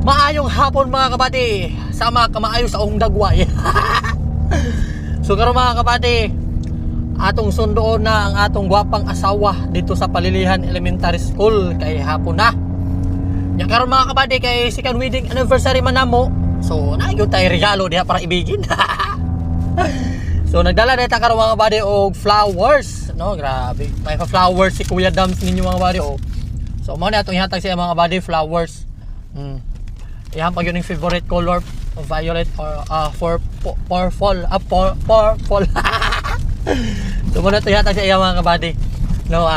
Maayong hapon mga kabady. Sama ka maayo sa ong dagway. So karon mga kabady, atong sundoon na ang atong gwapang asawa dito sa Palilihan Elementary School kay hapon na. Nya karon mga kabady kay second wedding anniversary man namo. So nagyud tay regalo diha para ibigin. So nagdala dito karon mga kabady og flowers, no? Grabe. May flowers si Kuya Dams ninyo mga kabady oh. So mao na atong ihatag sa mga kabady flowers. Yan pag yun yung favorite color, violet or purple. So muna ito yata sa iya mga kabady. No,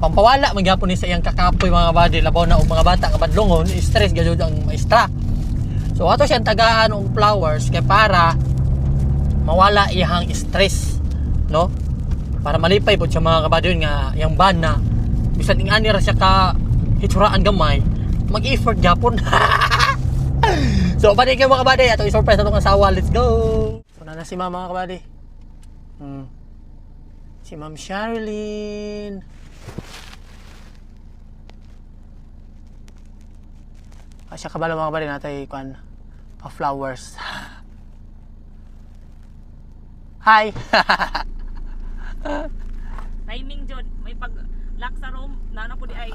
pampawala magyapon ni sa iyang kakapoy mga kabady, labaw na og mga bata kabadlongon, stress gyud ang maestra. So ato siyang tagaan og flowers kay para mawala iyang stress, no? Para malipay pud sa mga kabady nga yang ban na bisan ing ani ra siya ka hitsuraan gamay, mag-effort gyapon. So, pati kayo mga kabady, atong i-surprise atong asawa. Let's go! So, na si mama mga kabady. Si Ma'am Sherilyn. Siya kabala mga kabady natay kuan pa-flowers. Hi! Timing John, may pag-lock sa room, nana po di ay.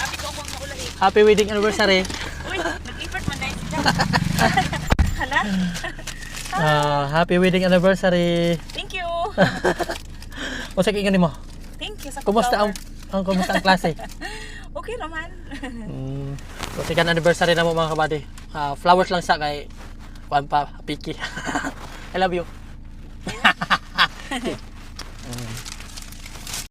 Sabi ko akong maulahi. Happy wedding anniversary! Uy, nag-effort man dahil siya. Hala? Happy wedding anniversary! Thank you! O sa kingani mo? Thank you sa Kumusta flower. kumusta ang klase? Okay naman. So, second anniversary na mo mga kabady. Flowers lang sa kay kuan pa, Piki. I love you.